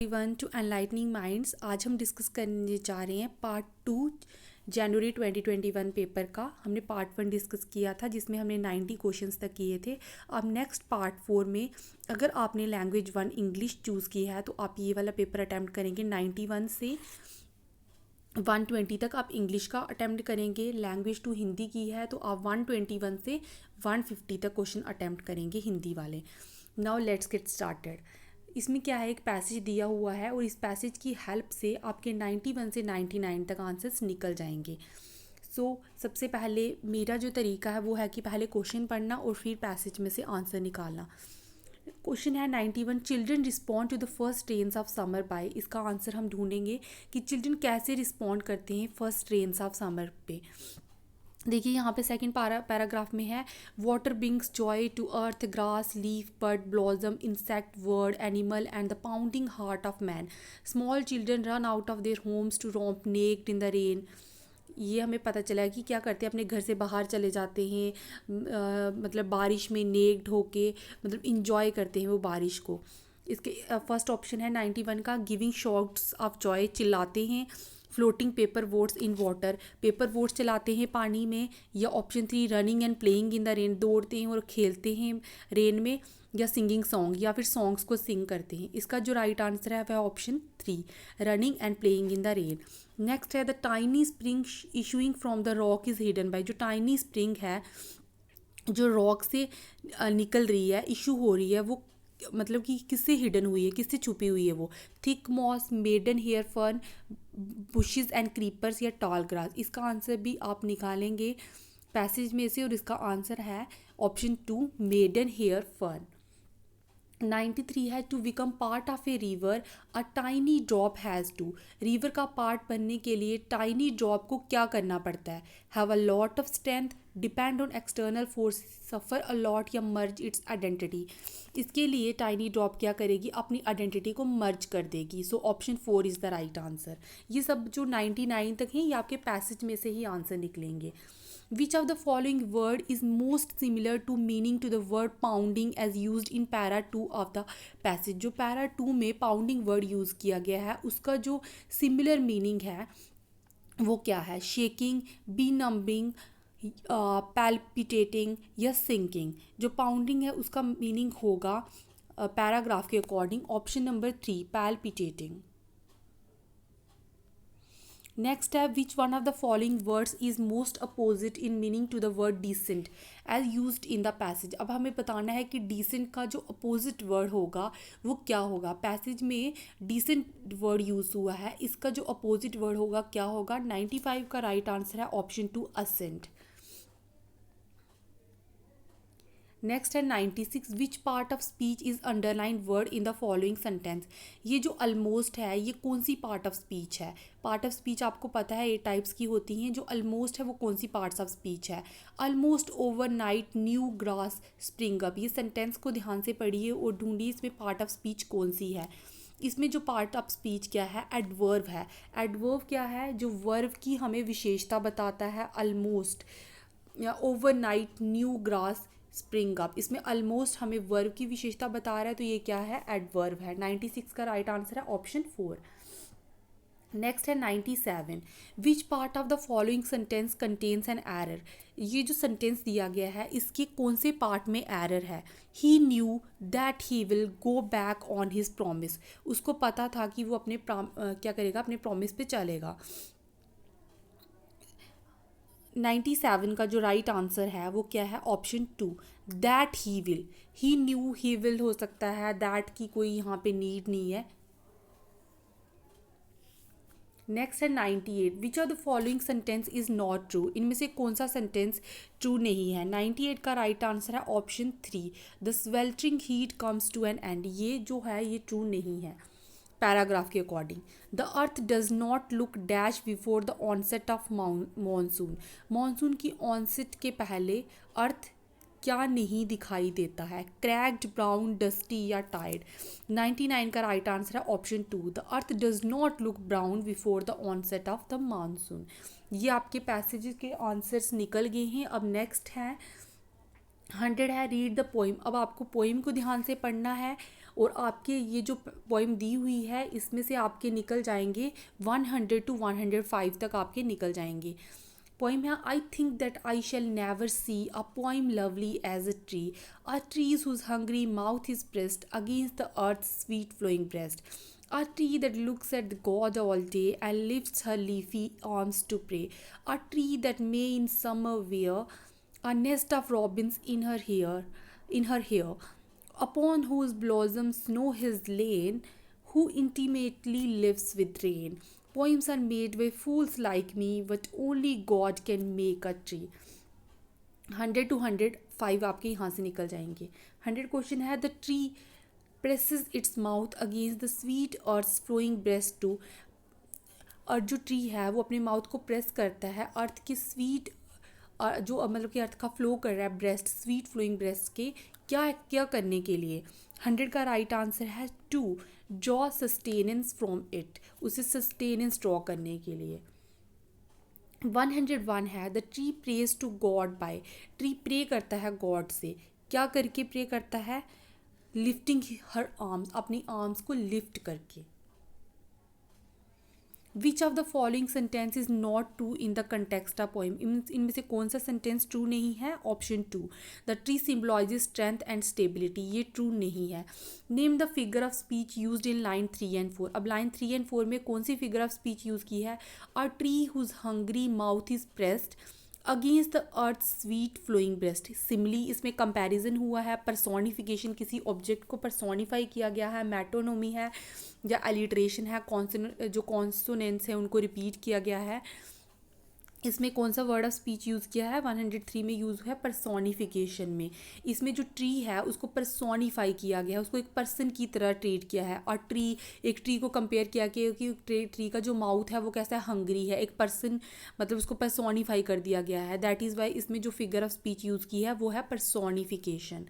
Everyone to enlightening minds. आज हम discuss करने जा रहे हैं पार्ट 2 जनवरी 2021 पेपर का। हमने पार्ट 1 डिस्कस किया था जिसमें हमने 90 क्वेश्चंस तक किए थे। अब नेक्स्ट पार्ट 4 में अगर आपने लैंग्वेज 1 इंग्लिश चूज़ की है तो आप ये वाला पेपर अटैम्प्ट करेंगे। 91 से 120 तक आप इंग्लिश का अटैम्प्ट करेंगे। लैंग्वेज 2 हिंदी की है तो आप 121 से 150 तक क्वेश्चन अटैम्प्ट करेंगे हिंदी वाले। Now let's get started. इसमें क्या है, एक पैसेज दिया हुआ है और इस पैसेज की हेल्प से आपके 91 से 99 तक आंसर्स निकल जाएंगे। सबसे पहले मेरा जो तरीका है वो है कि पहले क्वेश्चन पढ़ना और फिर पैसेज में से आंसर निकालना। क्वेश्चन है 91, children respond to the first rains of summer by. इसका आंसर हम ढूंढेंगे कि चिल्ड्रन कैसे रिस्पॉन्ड करते हैं फर्स्ट रेन्स ऑफ समर पे। देखिए यहाँ पे सेकंड पैराग्राफ में है, water brings joy to earth, grass, leaf, bird, blossom, insect, word, animal and the pounding heart of man. Small children run out of their homes to romp naked in the rain. ये हमें पता चला है कि क्या करते हैं, अपने घर से बाहर चले जाते हैं, मतलब बारिश में नेक्ड होके मतलब इंजॉय करते हैं वो बारिश को। इसके फर्स्ट ऑप्शन है 91 का, गिविंग शॉट्स ऑफ जॉय, चिल्लाते हैं। Floating paper boats in water, paper boats चलाते हैं पानी में। या option 3, running and playing in the rain, दौड़ते हैं और खेलते हैं रेन में। या सिंगिंग सॉन्ग, या फिर सॉन्ग्स को सिंग करते हैं। इसका जो राइट आंसर है वह option 3, running and playing in the rain. Next है, the tiny spring issuing from the rock is hidden by. जो टाइनी स्प्रिंग है जो रॉक से निकल रही है, इशू हो रही है, वो मतलब कि किससे हिडन हुई है, किससे छुपी हुई है वो। Thick moss, maidenhair fern, bushes and creepers या टॉल ग्रास। इसका आंसर भी आप निकालेंगे पैसेज में से और इसका आंसर है ऑप्शन 2, मेडन हेयर फर्न। 93 है, to become part of a river a tiny drop has to. River का पार्ट बनने के लिए टाइनी ड्रॉप को क्या करना पड़ता है? Have a lot of strength, depend on external force, suffer a lot या मर्ज इट्स आइडेंटिटी। इसके लिए टाइनी ड्रॉप क्या करेगी, अपनी आइडेंटिटी को मर्ज कर देगी। Option 4 is the right answer. ये सब जो 99 तक हैं ये आपके पैसेज में से ही आंसर निकलेंगे। Which of the following word is most similar to meaning to the word pounding as used in para 2 of the passage? जो para 2 में pounding word यूज़ किया गया है उसका जो similar meaning है वो क्या है? शेकिंग, benumbing, palpitating या sinking। जो pounding है उसका मीनिंग होगा पैराग्राफ के according option number 3, palpitating। Next है, which one of the following words is most opposite in meaning to the word descent as used in the passage. अब हमें बताना है कि डिसेंट का जो अपोजिट वर्ड होगा वो क्या होगा। पैसेज में डिसेंट वर्ड यूज़ हुआ है, इसका जो अपोजिट वर्ड होगा क्या होगा। 95 का राइट आंसर है ऑप्शन 2, असेंट। नेक्स्ट है 96, which part of speech is underline word in the following sentence. ये जो ऑलमोस्ट है ये कौन सी पार्ट ऑफ स्पीच है? पार्ट ऑफ स्पीच आपको पता है 8 टाइप्स की होती हैं, जो ऑलमोस्ट है वो कौन सी पार्ट्स ऑफ स्पीच है? Almost overnight new grass spring up. ये सेंटेंस को ध्यान से पढ़िए और ढूंढिए इसमें पार्ट ऑफ स्पीच कौन सी है। इसमें जो पार्ट ऑफ स्पीच क्या है, एडवर्ब है। एडवर्ब क्या है? जो वर्ब की हमें विशेषता बताता है, ऑलमोस्ट या overnight new grass spring up. इसमें ऑलमोस्ट हमें वर्ब की विशेषता बता रहा है तो ये क्या है, एडवर्ब है। 96 का राइट आंसर है ऑप्शन 4। नेक्स्ट है 97, which part of the following sentence contains an error. ये जो सेंटेंस दिया गया है इसके कौन से पार्ट में एरर है? He knew that he will go back on his promise. उसको पता था कि वो अपने क्या करेगा, अपने प्रॉमिस पे चलेगा। 97 का जो राइट आंसर है वो क्या है, option 2, that he will. He new, he will हो सकता है, दैट की कोई यहाँ पे नीड नहीं है। नेक्स्ट है 98, विच of the following sentence is not true. इनमें से कौन सा सेंटेंस ट्रू नहीं है? 98 का राइट आंसर है option 3, the sweltering heat comes to an end. ये जो है ये ट्रू नहीं है पैराग्राफ के according. The earth does not look dash before the onset of monsoon. Monsoon की ऑनसेट के पहले अर्थ क्या नहीं दिखाई देता है? क्रैक्ड, ब्राउन, डस्टी या टायर्ड। 99 का राइट आंसर है option 2, the earth does not look brown before the onset of the monsoon. ये आपके पैसेज के आंसर्स निकल गए हैं। अब नेक्स्ट है 100 है, रीड द पोइम। अब आपको पोइम को ध्यान से पढ़ना है और आपके ये जो पोइम दी हुई है इसमें से आपके निकल जाएंगे 100 to 105 तक आपके निकल जाएंगे। पोइम है I think that I shall never see a poem lovely as a tree whose hungry mouth is pressed against the earth's sweet flowing breast, a tree that looks at God all day and lifts her leafy arms to pray, a tree that may in summer wear a nest of robins in her hair, upon whose blossoms snow his lane, who intimately lives with rain. Poems are made by fools like me, but only God can make a tree. 100 to 105 आपके यहाँ से निकल जाएंगे। 100 question है the tree presses its mouth against the sweet earth's flowing breast to, और जो tree है वो अपने माउथ को प्रेस करता है अर्थ की स्वीट जो मतलब कि अर्थ का फ्लो कर रहा है ब्रेस्ट स्वीट फ्लोइंग ब्रेस्ट के क्या क्या करने के लिए। 100 का राइट आंसर है to draw sustenance from it, उसे सस्टेनेंस ड्रॉ करने के लिए। 101 है the tree prays to God by, tree pray करता है गॉड से, क्या करके प्रे करता है, लिफ्टिंग हर आर्म्स, अपनी आर्म्स को लिफ्ट करके। Which of the following sentence is not true in the context of poem, इनमें से कौन सा सेंटेंस ट्रू नहीं है। Option 2 the tree symbolises strength and stability, ये ट्रू नहीं है। Name the figure of speech used in line 3 and 4, अब लाइन 3 and 4 में कौन सी फिगर ऑफ स्पीच यूज़ की है। A tree whose hungry mouth is pressed against the earth sweet flowing breast, simile इसमें कंपैरिजन हुआ है, पर्सोनिफिकेशन किसी ऑब्जेक्ट को पर्सोनिफाई किया गया है, मेटोनोमी है या अलिट्रेशन है, जो कॉन्सोनेंट्स है उनको रिपीट किया गया है। इसमें कौन सा वर्ड ऑफ स्पीच यूज़ किया है, 103 में यूज़ है पर्सोनिफिकेशन में। इसमें जो ट्री है उसको पर्सोनिफाई किया गया है, उसको एक पर्सन की तरह ट्रीट किया है। और एक ट्री को कंपेयर किया कि ट्री का जो माउथ है वो कैसा है, हंग्री है, एक पर्सन मतलब उसको पर्सोनिफाई कर दिया गया है। दैट इज़ वाई इसमें जो फिगर ऑफ स्पीच यूज़ की है वो है पर्सोनिफिकेशन।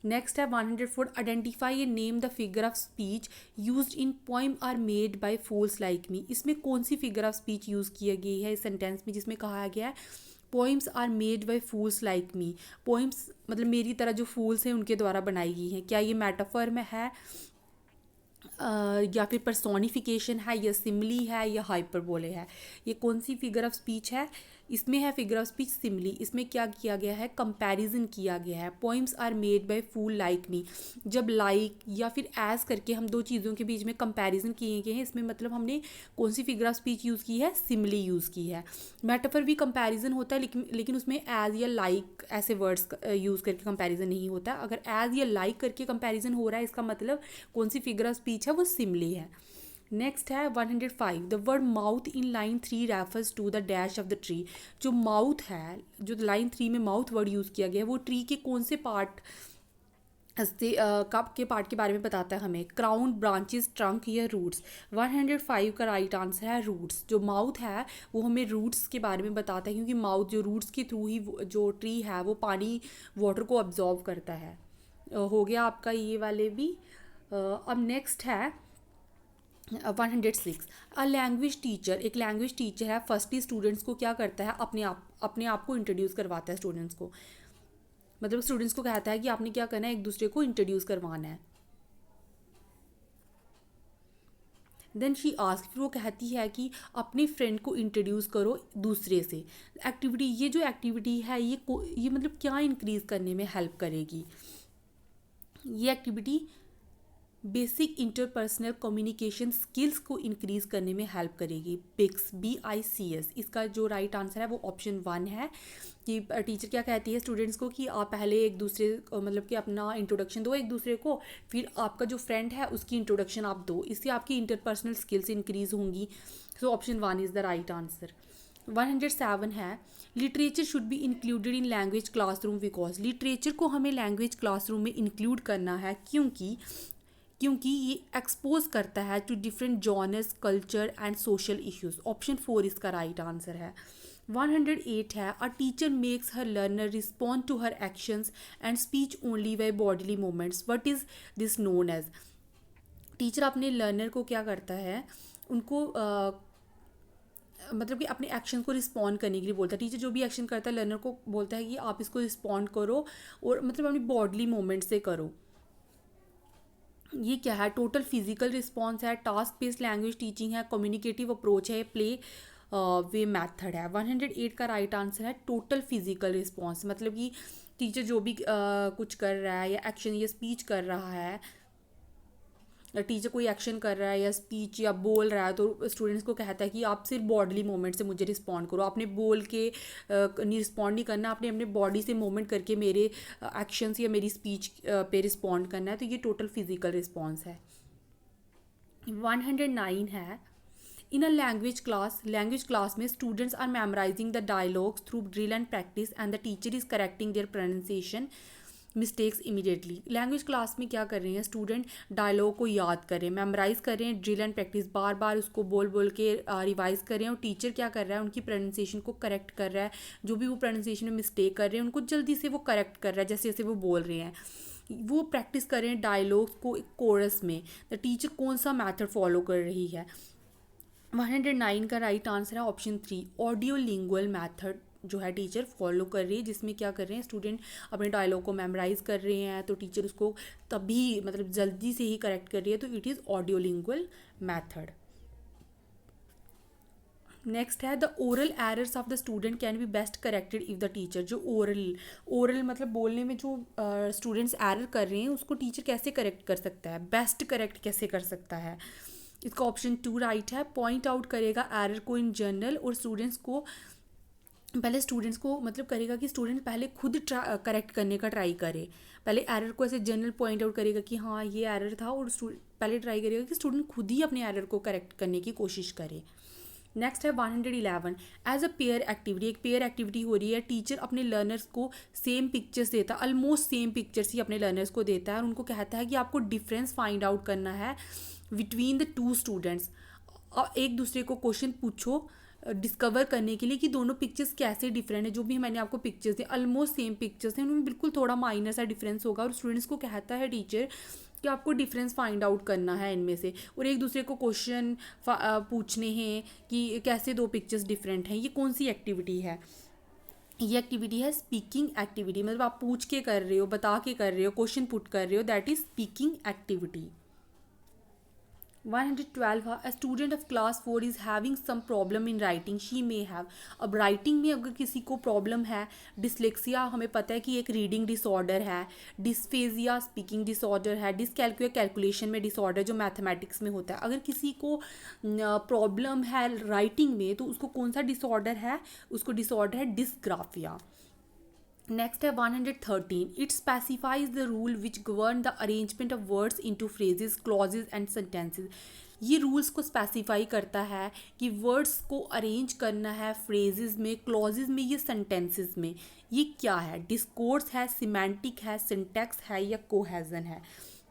नेक्स्ट है 104 identify and name the figure of speech used in poem are made by fools like me, इसमें कौन सी फिगर ऑफ स्पीच यूज़ की गई है इस सेंटेंस में जिसमें कहा गया है poems are made by fools like me, poems मतलब मेरी तरह जो फूल्स हैं उनके द्वारा बनाई गई हैं। क्या ये मेटाफर में है या फिर पर्सोनिफिकेशन है या सिमली है या हाइपरबोले है। ये कौन सी फिगर ऑफ स्पीच है, इसमें है फिगर ऑफ स्पीच सिमली। इसमें क्या किया गया है, कंपैरिजन किया गया है। Poems are made by fool like me, जब लाइक या फिर एज करके हम दो चीज़ों के बीच में कंपैरिजन किए गए हैं, इसमें मतलब हमने कौन सी फिगर ऑफ स्पीच यूज़ की है, सिमली यूज़ की है। मेटाफर भी कंपैरिजन होता है लेकिन उसमें एज या लाइक ऐसे वर्ड्स यूज़ करके कंपैरिजन नहीं होता। अगर एज या लाइक करके कंपैरिजन हो रहा है इसका मतलब कौन सी फिगर ऑफ स्पीच है, वो सिमली है। नेक्स्ट है 105 the word mouth in line 3 refers to the dash of the tree, जो माउथ है, जो लाइन 3 में माउथ वर्ड यूज़ किया गया है वो ट्री के कौन से पार्ट से कब के पार्ट के बारे में बताता है हमें, क्राउन, ब्रांचेस, ट्रंक या रूट्स। 105 का राइट आंसर है रूट्स। जो माउथ है वो हमें रूट्स के बारे में बताता है, क्योंकि माउथ जो रूट्स के थ्रू ही जो ट्री है वो पानी वाटर को अब्जॉर्व करता है। हो गया आपका ये वाले भी। अब नेक्स्ट है 106 अ लैंग्वेज टीचर, एक लैंग्वेज टीचर है फर्स्टली स्टूडेंट्स को क्या करता है, अपने आप को इंट्रोड्यूस करवाता है स्टूडेंट्स को, मतलब स्टूडेंट्स को कहता है कि आपने क्या करना है, एक दूसरे को इंट्रोड्यूस करवाना है। देन शी आस्क, फिर वो कहती है कि अपने फ्रेंड को इंट्रोड्यूस करो दूसरे से। एक्टिविटी, ये जो एक्टिविटी है ये मतलब क्या इंक्रीज़ करने में हेल्प करेगी, ये activity basic interpersonal communication skills को इंक्रीज़ करने में हेल्प करेगी। बिक्स, BICS, इसका जो राइट आंसर है वो ऑप्शन 1 है कि टीचर क्या कहती है स्टूडेंट्स को कि आप पहले एक दूसरे मतलब कि अपना इंट्रोडक्शन दो एक दूसरे को, फिर आपका जो फ्रेंड है उसकी इंट्रोडक्शन आप दो, इससे आपकी इंटरपर्सनल स्किल्स इंक्रीज़ होंगी। सो option 1 is the right answer. 107 है literature should be included in language classroom because, literature को हमें लैंग्वेज क्लासरूम में इंक्लूड करना है क्योंकि ये एक्सपोज करता है to different genres, culture and social issues. Option 4 इसका राइट आंसर है। 108 है a teacher makes her learner respond to her actions and speech only by bodily movements, what is this known as. Teacher अपने learner को क्या करता है, उनको मतलब कि अपने एक्शन को रिस्पॉन्ड करने के लिए बोलता है। टीचर जो भी एक्शन करता है लर्नर को बोलता है कि आप इसको रिस्पॉन्ड करो और मतलब अपनी बॉडीली मूवमेंट से करो। ये क्या है, टोटल फिजिकल रिस्पॉन्स है, टास्क बेस्ड लैंग्वेज टीचिंग है, कम्युनिकेटिव अप्रोच है, प्ले वे मेथड है। 108 का राइट आंसर है टोटल फिजिकल रिस्पॉन्स, मतलब कि टीचर जो भी कुछ कर रहा है या एक्शन या स्पीच कर रहा है, टीचर कोई एक्शन कर रहा है या स्पीच या बोल रहा है तो स्टूडेंट्स को कहता है कि आप सिर्फ बॉडली मूवमेंट से मुझे रिस्पॉन्ड करो, आपने बोल के नहीं रिस्पॉन्ड नहीं करना, आपने अपने बॉडी से मूवमेंट करके मेरे एक्शंस या मेरी स्पीच पे रिस्पॉन्ड करना है। तो ये टोटल फिजिकल रिस्पॉन्स है। 109 है, इन अ लैंग्वेज क्लास में students are memorizing the dialogues through drill and practice and the teacher is correcting their pronunciation mistakes immediately. Language class में क्या कर रहे हैं स्टूडेंट, डायलॉग को याद कर रहे हैं, मेमोराइज कर रहे हैं, ड्रिल एंड प्रैक्टिस बार बार उसको बोल बोल के रिवाइज कर रहे हैं, और टीचर क्या कर रहा है, उनकी प्रोनाउंसिएशन को करेक्ट कर रहा है, जो भी वो प्रोनाउंसिएशन में मिस्टेक कर रहे हैं उनको जल्दी से वो करेक्ट कर रहा है जैसे जैसे वो बोल रहे हैं। वो प्रैक्टिस कर रहे हैं डायलॉग्स को एक कोरस में। द टीचर कौन सा मैथड फॉलो कर रही है। 109 का राइट आंसर है ऑप्शन 3, ऑडियो लिंगुअल मैथड जो है टीचर फॉलो कर रही है, जिसमें क्या कर रहे हैं स्टूडेंट अपने डायलॉग को मेमोराइज कर रहे हैं तो टीचर उसको तभी मतलब जल्दी से ही करेक्ट कर रही है, तो it is audio lingual method. Next है, the oral errors of the student can be best corrected if the teacher. जो ओरल मतलब बोलने में जो स्टूडेंट्स एरर कर रहे हैं उसको टीचर कैसे करेक्ट कर सकता है, बेस्ट करेक्ट कैसे कर सकता है। इसका ऑप्शन 2 राइट है, पॉइंट आउट करेगा एरर को इन जनरल, और स्टूडेंट्स को मतलब करेगा कि स्टूडेंट पहले खुद करेक्ट करने का ट्राई करे। पहले एरर को ऐसे जनरल पॉइंट आउट करेगा कि हाँ ये एरर था, और पहले ट्राई करेगा कि स्टूडेंट खुद ही अपने एरर को करेक्ट करने की कोशिश करे। नेक्स्ट है 111, एज अ पेयर एक्टिविटी। एक पेयर एक्टिविटी हो रही है, टीचर अपने लर्नर्स को सेम पिक्चर्स देता है, ऑलमोस्ट सेम पिक्चर्स ही अपने लर्नर्स को देता है, और उनको कहता है कि आपको डिफरेंस फाइंड आउट करना है बिटवीन द टू स्टूडेंट्स। एक दूसरे को क्वेश्चन पूछो डिस्कवर करने के लिए कि दोनों पिक्चर्स कैसे डिफरेंट है। जो भी मैंने आपको पिक्चर्स दी ऑलमोस्ट सेम पिक्चर्स हैं, उनमें बिल्कुल थोड़ा माइनर सा डिफरेंस होगा, और स्टूडेंट्स को कहता है टीचर कि आपको डिफरेंस फाइंड आउट करना है इनमें से, और एक दूसरे को क्वेश्चन पूछने हैं कि कैसे दो पिक्चर्स डिफरेंट हैं। ये कौन सी एक्टिविटी है, ये एक्टिविटी है स्पीकिंग एक्टिविटी, मतलब आप पूछ के कर रहे हो, बता के कर रहे हो, क्वेश्चन पुट कर रहे हो, that is speaking activity. 112, a student of class 4 is having some problem in writing, she may have। अब राइटिंग में अगर किसी को प्रॉब्लम है, डिसलेक्सिया हमें पता है कि एक रीडिंग डिसऑर्डर है, डिस्फेजिया स्पीकिंग डिसऑर्डर है, डिसकैल्कुलिया कैलकुलेशन में डिसऑर्डर जो मैथमेटिक्स में होता है। अगर किसी को प्रॉब्लम है राइटिंग में तो उसको कौन सा डिसऑर्डर है, उसको डिसऑर्डर है डिसग्राफिया। नेक्स्ट है 113, it specifies the rule which govern the arrangement of words into phrases, clauses and sentences. ये रूल्स को स्पेसिफाई करता है कि वर्ड्स को अरेंज करना है फ्रेजेस में, क्लॉजेज में, ये सेंटेंसेस में। ये क्या है, डिस्कोर्स है, सिमेंटिक है, सिंटैक्स है, या कोहेजन है।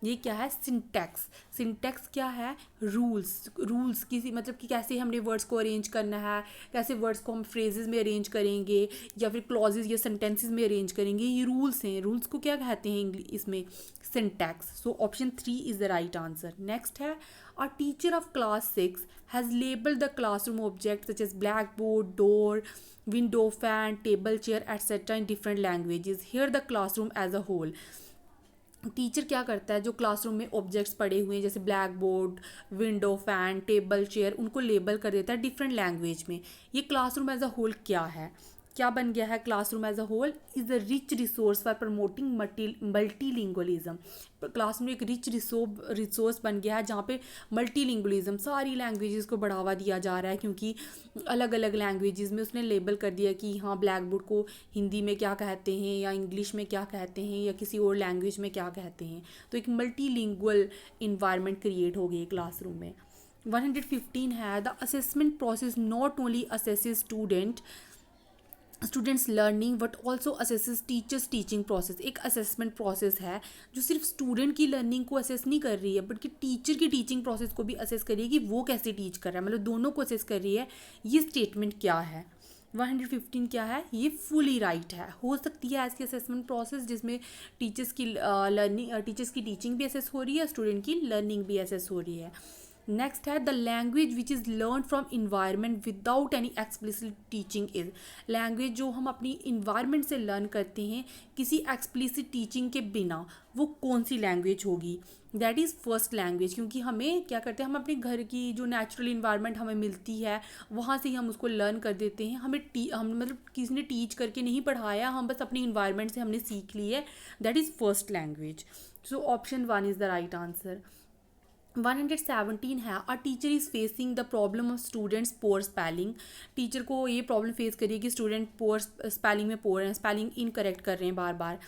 ये क्या है, सिंटैक्स। सिंटैक्स क्या है, रूल्स किसी मतलब कि कैसे हमने वर्ड्स को अरेंज करना है, कैसे वर्ड्स को हम फ्रेजेस में अरेंज करेंगे या फिर क्लॉजेज या सेंटेंसेस में अरेंज करेंगे, ये रूल्स हैं। रूल्स को क्या कहते हैं इंग्लिश इसमें, syntax. So option 3 is the right answer. Next है, a teacher of class 6 has labelled the classroom object such as black board, door, window, fan, table, chair etcetera in different languages, here the classroom as a whole. Teacher क्या करता है, जो classroom में objects पड़े हुए हैं जैसे black board, window, fan, table, chair, उनको लेबल कर देता है डिफरेंट लैंग्वेज में। ये क्लासरूम एज अ होल क्या है, क्या बन गया है, classroom as a whole is a rich resource for promoting multilingualism. Classroom एक रिच रिसोर्स बन गया है जहाँ पे मल्टीलिंगुअलिज्म, सारी लैंग्वेजेस को बढ़ावा दिया जा रहा है, क्योंकि अलग अलग लैंग्वेजेस में उसने लेबल कर दिया कि हाँ ब्लैक बोर्ड को हिंदी में क्या कहते हैं, या इंग्लिश में क्या कहते हैं, या किसी और लैंग्वेज में क्या कहते हैं। तो एक मल्टीलिंगुअल इन्वायरमेंट क्रिएट हो गई क्लासरूम में। 115 है, the assessment process not only assesses students learning but also assesses teachers teaching process. एक असेसमेंट प्रोसेस है जो सिर्फ स्टूडेंट की लर्निंग को असेस नहीं कर रही है, बट कि टीचर की टीचिंग प्रोसेस को भी असेस कर रही है कि वो कैसे टीच कर रहा है, मतलब दोनों को असेस कर रही है। ये स्टेटमेंट क्या है, 115 क्या है, ये फुली राइट है। हो सकती है ऐसी असेसमेंट प्रोसेस जिसमें टीचर्स की टीचिंग भी असेस हो रही है, स्टूडेंट की लर्निंग भी असेस हो रही है। नेक्स्ट है, the language which is learn from environment without any explicit teaching is. Language जो हम अपनी इन्वायरमेंट से लर्न करते हैं किसी एक्सप्लिसिट टीचिंग के बिना, वो कौन सी लैंग्वेज होगी। दैट इज़ फर्स्ट लैंग्वेज, क्योंकि हमें क्या करते हैं, हम अपने घर की जो नेचुरल इन्वायरमेंट हमें मिलती है वहाँ से ही हम उसको लर्न कर देते हैं। हम मतलब किसी ने टीच करके नहीं पढ़ाया, हम बस अपनी इन्वायरमेंट से हमने सीख ली है। That is first language. So option 1 is the right answer. 117 है, a teacher is facing the problem of students poor spelling. Teacher को ये प्रॉब्लम फेस करिए कि स्टूडेंट पोअर स्पेलिंग में पोअर हैं, स्पेलिंग इनकरेक्ट कर रहे हैं बार बार।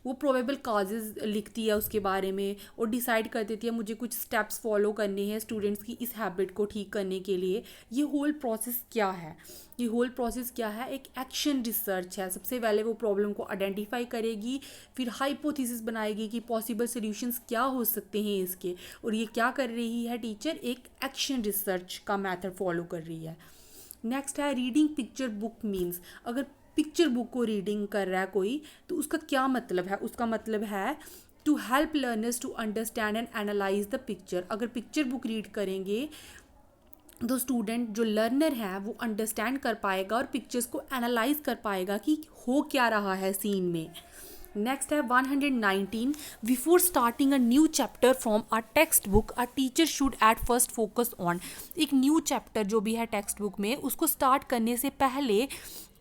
वो प्रोबेबल काजेज़ लिखती है उसके बारे में और डिसाइड कर देती है मुझे कुछ स्टेप्स फॉलो करने हैं स्टूडेंट्स की इस हैबिट को ठीक करने के लिए। ये होल प्रोसेस क्या है? ये होल प्रोसेस क्या है? एक एक्शन रिसर्च है। सबसे पहले वो प्रॉब्लम को आइडेंटिफाई करेगी, फिर हाइपोथेसिस बनाएगी कि पॉसिबल सॉल्यूशंस क्या हो सकते हैं इसके। और ये क्या कर रही है टीचर? एक एक्शन रिसर्च का मेथड फॉलो कर रही है। नेक्स्ट है, रीडिंग पिक्चर बुक मीन्स। अगर पिक्चर बुक को रीडिंग कर रहा है कोई तो उसका क्या मतलब है? उसका मतलब है to help learners to understand and analyze the picture. अगर पिक्चर बुक रीड करेंगे तो स्टूडेंट जो लर्नर है वो अंडरस्टैंड कर पाएगा और पिक्चर्स को एनालाइज कर पाएगा कि हो क्या रहा है सीन में। नेक्स्ट है 119, before starting a new chapter from a text book a teacher should at first focus on. एक न्यू चैप्टर जो भी है टेक्स्ट बुक में, उसको स्टार्ट करने से पहले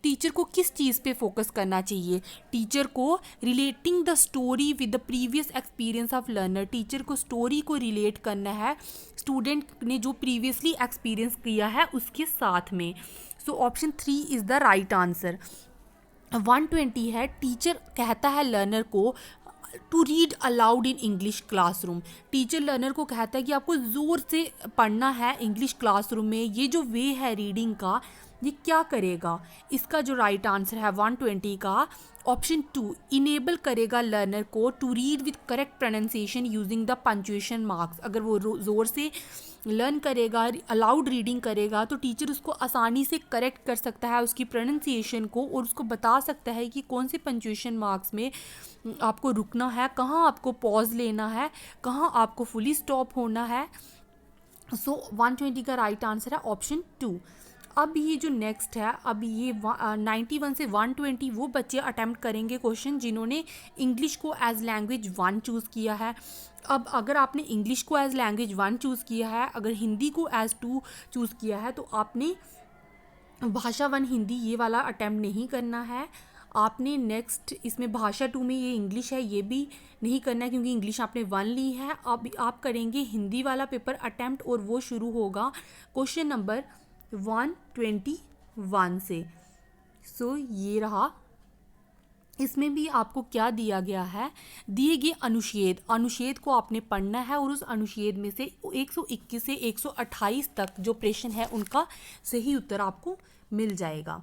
टीचर को किस चीज़ पे फोकस करना चाहिए? टीचर को relating the story with the previous experience of learner. Teacher को स्टोरी को रिलेट करना है स्टूडेंट ने जो प्रीवियसली एक्सपीरियंस किया है उसके साथ में। So option 3 is the right answer. 120 है, टीचर कहता है लर्नर को to read aloud in English classroom. Teacher learner को कहता है कि आपको ज़ोर से पढ़ना है इंग्लिश क्लासरूम में। ये जो वे है रीडिंग का, ये क्या करेगा? इसका जो राइट आंसर है 120 का ऑप्शन 2, इनेबल करेगा लर्नर को to read with correct pronunciation using the punctuation marks. अगर वो ज़ोर से लर्न करेगा, अलाउड रीडिंग करेगा, तो टीचर उसको आसानी से करेक्ट कर सकता है उसकी प्रोनाउंसिएशन को और उसको बता सकता है कि कौन से पंक्चुएशन मार्क्स में आपको रुकना है, कहाँ आपको पॉज लेना है, कहाँ आपको फुली स्टॉप होना है। सो 120 का राइट आंसर है ऑप्शन 2। अब ये जो नेक्स्ट है, अब ये 91 से 120 वो बच्चे अटैम्प्ट करेंगे क्वेश्चन जिन्होंने इंग्लिश को एज लैंग्वेज 1 चूज़ किया है। अब अगर आपने इंग्लिश को एज लैंग्वेज 1 चूज़ किया है, अगर हिंदी को एज 2 चूज़ किया है, तो आपने भाषा 1 हिंदी ये वाला अटैम्प्ट नहीं करना है। आपने नेक्स्ट इसमें भाषा 2 में ये इंग्लिश है ये भी नहीं करना है क्योंकि इंग्लिश आपने 1 ली है। अब आप करेंगे हिंदी वाला पेपर अटैम्प्ट और वो शुरू होगा क्वेश्चन नंबर 121 से। सो ये रहा। इसमें भी आपको क्या दिया गया है? दिए गए अनुच्छेद को आपने पढ़ना है और उस अनुच्छेद में से 121 से 128 तक जो प्रश्न है उनका सही उत्तर आपको मिल जाएगा।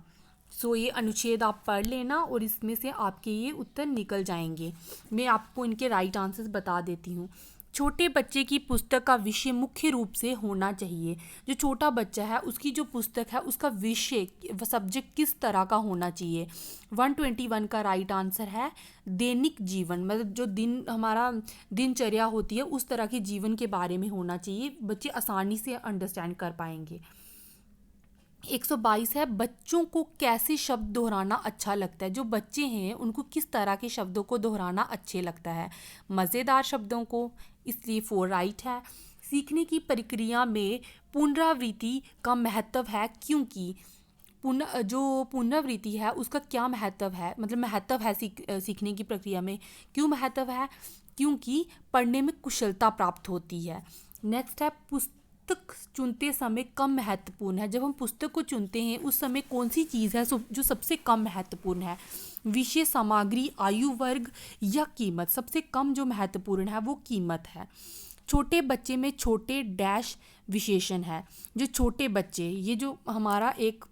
सो ये अनुच्छेद आप पढ़ लेना और इसमें से आपके ये उत्तर निकल जाएंगे। मैं आपको इनके राइट आंसर्स बता देती हूँ। छोटे बच्चे की पुस्तक का विषय मुख्य रूप से होना चाहिए। जो छोटा बच्चा है उसकी जो पुस्तक है उसका विषय सब्जेक्ट किस तरह का होना चाहिए? 121 का राइट आंसर है दैनिक जीवन, मतलब जो दिन हमारा दिनचर्या होती है उस तरह के जीवन के बारे में होना चाहिए। बच्चे आसानी से अंडरस्टैंड कर पाएंगे। 122 है, बच्चों को कैसे शब्द दोहराना अच्छा लगता है? जो बच्चे हैं उनको किस तरह के शब्दों को दोहराना अच्छे लगता है? मज़ेदार शब्दों को, इसलिए 4 राइट है। सीखने की प्रक्रिया में पुनरावृत्ति का महत्व है क्योंकि जो पुनरावृत्ति है उसका क्या महत्व है, मतलब महत्व है सीखने की प्रक्रिया में। क्यों महत्व है? क्योंकि पढ़ने में कुशलता प्राप्त होती है। नेक्स्ट है, पुस्तक चुनते समय कम महत्वपूर्ण है। जब हम पुस्तक को चुनते हैं उस समय कौन सी चीज़ है जो सबसे कम महत्वपूर्ण है? विषय, सामग्री, आयु वर्ग या कीमत? सबसे कम जो महत्वपूर्ण है वो कीमत है। छोटे बच्चे में छोटे डैश विशेषण है। जो छोटे बच्चे, ये जो हमारा एक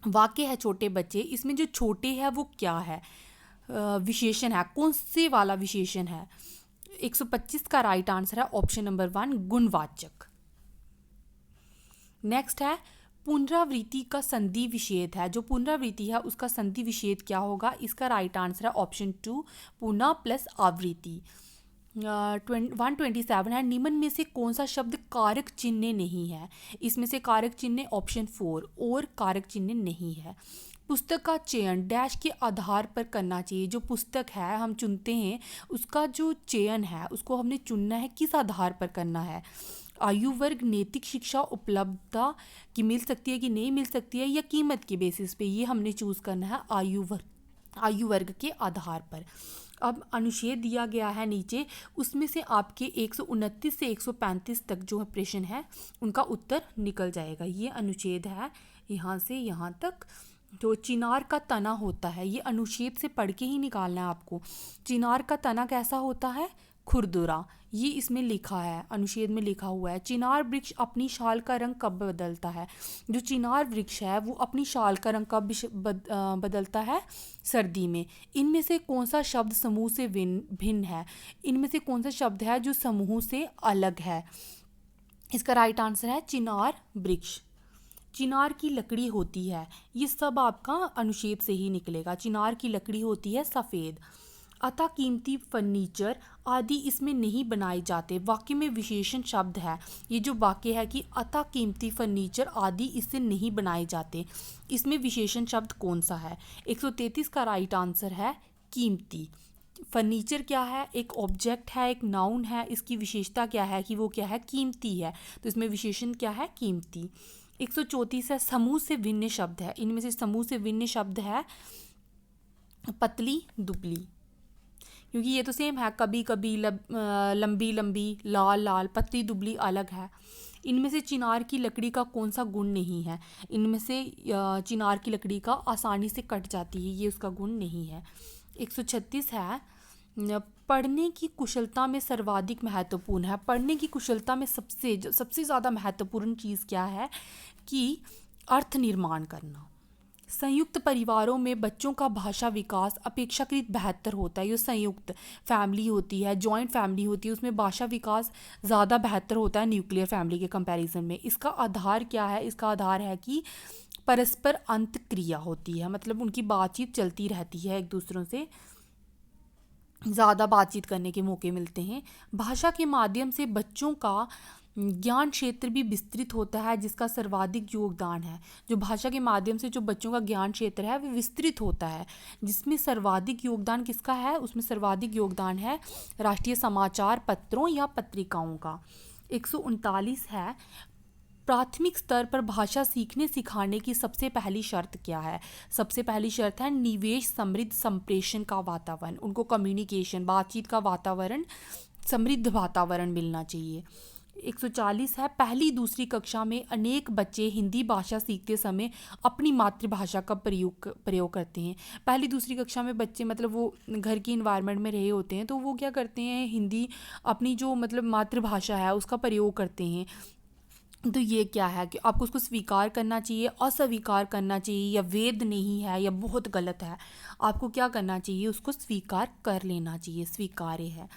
वाक्य है छोटे बच्चे, इसमें जो छोटे है वो क्या है? विशेषण है। कौन से वाला विशेषण है? 125 का राइट आंसर है ऑप्शन नंबर 1 गुणवाचक। नेक्स्ट है, पुनरावृत्ति का संधि विच्छेद है। जो पुनरावृत्ति है उसका संधि विच्छेद क्या होगा? इसका राइट आंसर है ऑप्शन 2 पुनः प्लस आवृत्ति। 127 है, निम्न में से कौन सा शब्द कारक चिन्ह नहीं है? इसमें से कारक चिन्ह ऑप्शन 4 और कारक चिन्ह नहीं है। पुस्तक का चयन डैश के आधार पर करना चाहिए। जो पुस्तक है हम चुनते हैं उसका जो चयन है उसको हमने चुनना है किस आधार पर करना है। आयु वर्ग, नैतिक शिक्षा उपलब्धता की मिल सकती है कि नहीं मिल सकती है, या कीमत के बेसिस पे, ये हमने चूज़ करना है आयु वर्ग के आधार पर। अब अनुच्छेद दिया गया है नीचे, उसमें से आपके 129 से 135 तक जो प्रश्न है उनका उत्तर निकल जाएगा। ये अनुच्छेद है यहाँ से यहाँ तक। तो चिनार का तना होता है, ये अनुच्छेद से पढ़ के ही निकालना है आपको। चिनार का तना कैसा होता है? खुरदुरा। ये इसमें लिखा है, अनुच्छेद में लिखा हुआ है। चिनार वृक्ष अपनी शाल का रंग कब बदलता है? जो चिनार वृक्ष है वो अपनी शाल का रंग कब बदलता है? सर्दी में। इनमें से कौन सा शब्द समूह से भिन्न है? इनमें से कौन सा शब्द है जो समूह से अलग है? इसका राइट आंसर है चिनार वृक्ष। चिनार की लकड़ी होती है, ये सब आपका अनुच्छेद से ही निकलेगा। चिनार की लकड़ी होती है सफ़ेद। अतः कीमती फर्नीचर आदि इसमें नहीं बनाए जाते। वाक्य में विशेषण शब्द है, ये जो वाक्य है कि अतः कीमती फर्नीचर आदि इससे नहीं बनाए जाते, इसमें विशेषण शब्द कौन सा है? 133 का राइट आंसर है कीमती। फर्नीचर क्या है? एक ऑब्जेक्ट है, एक नाउन है। इसकी विशेषता क्या है कि वो क्या है? कीमती है। तो इसमें विशेषण क्या है? कीमती। 134 है समूह से भिन्न शब्द है। इनमें से समूह से भिन्न शब्द है पतली दुबली, क्योंकि ये तो सेम है, कभी कभी, लंबी लंबी, लाल लाल, पतली दुबली अलग है। इनमें से चिनार की लकड़ी का कौन सा गुण नहीं है? इनमें से चिनार की लकड़ी का आसानी से कट जाती है, ये उसका गुण नहीं है। 136 है पढ़ने की कुशलता में सर्वाधिक महत्वपूर्ण है। पढ़ने की कुशलता में सबसे ज़्यादा महत्वपूर्ण चीज़ क्या है कि अर्थ निर्माण करना। संयुक्त परिवारों में बच्चों का भाषा विकास अपेक्षाकृत बेहतर होता है। ये संयुक्त फैमिली होती है, जॉइंट फैमिली होती है, उसमें भाषा विकास ज़्यादा बेहतर होता है न्यूक्लियर फैमिली के कंपैरिजन में। इसका आधार क्या है? इसका आधार है कि परस्पर अंत क्रिया होती है, मतलब उनकी बातचीत चलती रहती है, एक दूसरों से ज़्यादा बातचीत करने के मौके मिलते हैं। भाषा के माध्यम से बच्चों का ज्ञान क्षेत्र भी विस्तृत होता है, जिसका सर्वाधिक योगदान है। जो भाषा के माध्यम से जो बच्चों का ज्ञान क्षेत्र है वो विस्तृत होता है, जिसमें सर्वाधिक योगदान किसका है? उसमें सर्वाधिक योगदान है राष्ट्रीय समाचार पत्रों या पत्रिकाओं का। 139 है प्राथमिक स्तर पर भाषा सीखने सिखाने की सबसे पहली शर्त क्या है? सबसे पहली शर्त है निवेश समृद्ध संप्रेषण का वातावरण। उनको कम्युनिकेशन, बातचीत का वातावरण, समृद्ध वातावरण मिलना चाहिए। 140 है पहली दूसरी कक्षा में अनेक बच्चे हिंदी भाषा सीखते समय अपनी मातृभाषा का प्रयोग करते हैं। पहली दूसरी कक्षा में बच्चे मतलब वो घर की इन्वायरमेंट में रहे होते हैं, तो वो क्या करते हैं, हिंदी अपनी जो मतलब मातृभाषा है उसका प्रयोग करते हैं। तो ये क्या है कि आपको उसको स्वीकार करना चाहिए, अस्वीकार करना चाहिए, या वेद नहीं है या बहुत गलत है, आपको क्या करना चाहिए? उसको स्वीकार कर लेना चाहिए, स्वीकार्य है।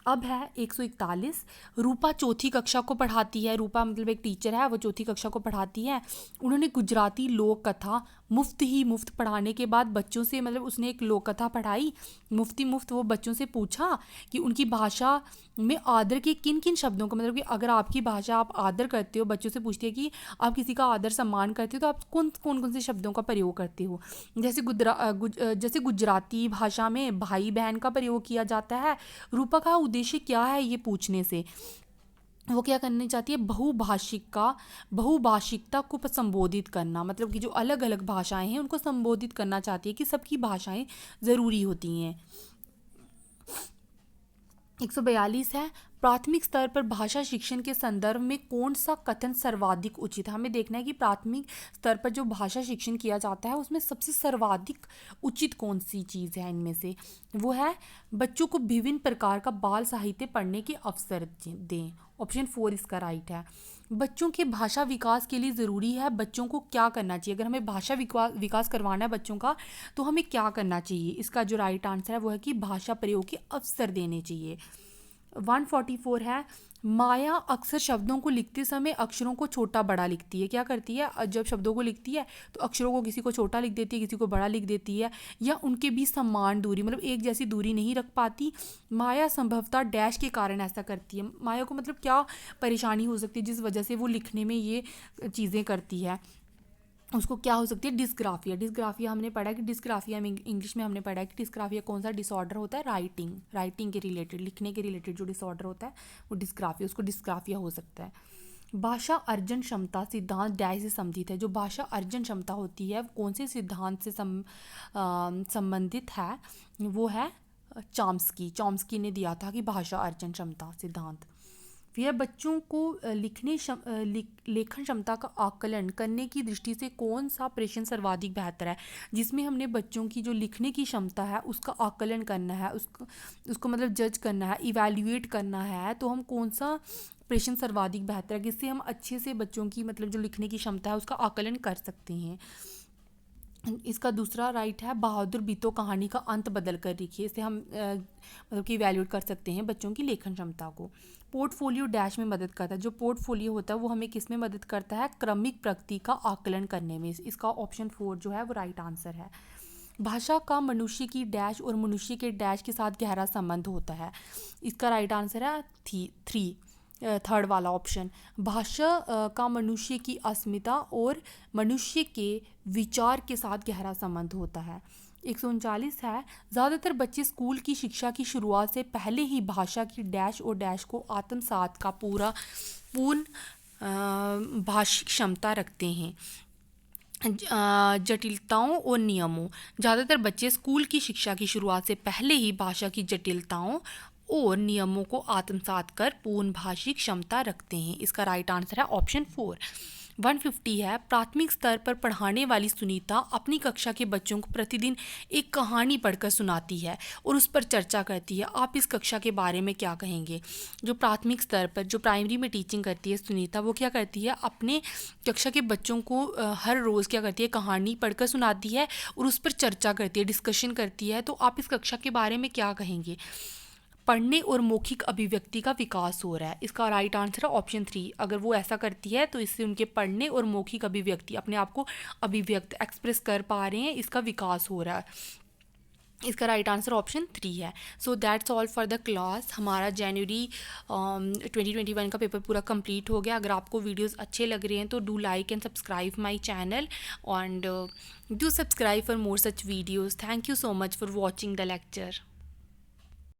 अब है 141 रूपा चौथी कक्षा को पढ़ाती है। रूपा मतलब एक टीचर है, वो चौथी कक्षा को पढ़ाती है। उन्होंने गुजराती लोक कथा मुफ्त पढ़ाने के बाद बच्चों से, मतलब उसने एक लोक कथा पढ़ाई मुफ्त, वो बच्चों से पूछा कि उनकी भाषा में आदर के किन किन शब्दों का, मतलब कि अगर आपकी भाषा आप आदर करते हो, बच्चों से पूछती है कि आप किसी का आदर सम्मान करते हो तो आप कौन कौन से शब्दों का प्रयोग करते हो। जैसे गुजराती भाषा में भाई बहन का प्रयोग किया जाता है। रूपा का उद्देश्य क्या है ये पूछने से? वो क्या करनी चाहती है? बहुभाषिकता को संबोधित करना, मतलब कि जो अलग अलग भाषाएं हैं उनको संबोधित करना चाहती है कि सबकी भाषाएं ज़रूरी होती हैं। 142 है प्राथमिक स्तर पर भाषा शिक्षण के संदर्भ में कौन सा कथन सर्वाधिक उचित है? हमें देखना है कि प्राथमिक स्तर पर जो भाषा शिक्षण किया जाता है उसमें सबसे सर्वाधिक उचित कौन सी चीज़ है। इनमें से वो है बच्चों को विभिन्न प्रकार का बाल साहित्य पढ़ने के अवसर दें। ऑप्शन 4 इसका राइट है। बच्चों के भाषा विकास के लिए ज़रूरी है बच्चों को क्या करना चाहिए? अगर हमें भाषा विकास करवाना है बच्चों का तो हमें क्या करना चाहिए? इसका जो राइट आंसर है वो है कि भाषा प्रयोग के अवसर देने चाहिए। 144 है माया अक्सर शब्दों को लिखते समय अक्षरों को छोटा बड़ा लिखती है। क्या करती है? जब शब्दों को लिखती है तो अक्षरों को किसी को छोटा लिख देती है, किसी को बड़ा लिख देती है, या उनके बीच समान दूरी, मतलब एक जैसी दूरी नहीं रख पाती। माया संभवतः डैश के कारण ऐसा करती है। माया को मतलब क्या परेशानी हो सकती है जिस वजह से वो लिखने में ये चीज़ें करती है? उसको क्या हो सकती है, डिस्ग्राफिया। डिस्ग्राफिया हमने पढ़ा कि डिस्ग्राफिया में इंग्लिश में हमने पढ़ा है कि डिस्ग्राफिया कौन सा डिसऑर्डर होता है, राइटिंग के रिलेटेड, लिखने के रिलेटेड जो डिसऑर्डर होता है वो डिस्ग्राफिया, उसको डिस्ग्राफिया हो सकता है। भाषा अर्जन क्षमता सिद्धांत डैश से संबंधित है। जो भाषा अर्जन क्षमता होती है कौन से सिद्धांत से संबंधित है, वो है चॉम्स्की ने दिया था कि भाषा अर्जन क्षमता सिद्धांत। फिर बच्चों को लेखन क्षमता का आकलन करने की दृष्टि से कौन सा प्रेषण सर्वाधिक बेहतर है, जिसमें हमने बच्चों की जो लिखने की क्षमता है उसका आकलन करना है, उसको मतलब जज करना है, इवैल्यूएट करना है, तो हम कौन सा प्रेषण सर्वाधिक बेहतर है, जिससे हम अच्छे से बच्चों की मतलब जो लिखने की क्षमता है उसका आकलन कर सकते हैं। इसका दूसरा राइट है बहादुर बीतो कहानी का अंत बदल कर लिखिए। इससे हम मतलब कि इवैल्यूएट कर सकते हैं बच्चों की लेखन क्षमता को। पोर्टफोलियो डैश में मदद करता है। जो पोर्टफोलियो होता है वो हमें किस में मदद करता है, क्रमिक प्रगति का आकलन करने में। इसका ऑप्शन 4 जो है वो राइट आंसर है। भाषा का मनुष्य की डैश और मनुष्य के डैश के साथ गहरा संबंध होता है। इसका राइट आंसर है 3 थर्ड वाला ऑप्शन। भाषा का मनुष्य की अस्मिता और मनुष्य के विचार के साथ गहरा संबंध होता है। 139 है, ज़्यादातर बच्चे स्कूल की शिक्षा की शुरुआत से पहले ही भाषा की डैश और डैश को आत्मसात का पूर्ण भाषिक क्षमता रखते हैं। जटिलताओं और नियमों। ज़्यादातर बच्चे स्कूल की शिक्षा की शुरुआत से पहले ही भाषा की जटिलताओं और नियमों को आत्मसात कर पूर्ण भाषिक क्षमता रखते हैं। इसका राइट आंसर है ऑप्शन 4। 150 है, प्राथमिक स्तर पर पढ़ाने वाली सुनीता अपनी कक्षा के बच्चों को प्रतिदिन एक कहानी पढ़कर सुनाती है और उस पर चर्चा करती है। आप इस कक्षा के बारे में क्या कहेंगे। जो प्राथमिक स्तर पर जो प्राइमरी में टीचिंग करती है सुनीता, वो क्या करती है, अपने कक्षा के बच्चों को हर रोज़ क्या करती है, कहानी पढ़कर सुनाती है और उस पर चर्चा करती है, डिस्कशन करती है। तो आप इस कक्षा के बारे में क्या कहेंगे। पढ़ने और मौखिक अभिव्यक्ति का विकास हो रहा है। इसका राइट आंसर है ऑप्शन 3। अगर वो ऐसा करती है तो इससे उनके पढ़ने और मौखिक अभिव्यक्ति, अपने आप को अभिव्यक्त एक्सप्रेस कर पा रहे हैं, इसका विकास हो रहा है। इसका राइट आंसर ऑप्शन 3 है। So that's all for the class. हमारा जनवरी 2021 का पेपर पूरा कंप्लीट हो गया। अगर आपको वीडियोस अच्छे लग रहे हैं तो do like and subscribe my channel and do subscribe for more such videos. Thank you so much for watching the lecture.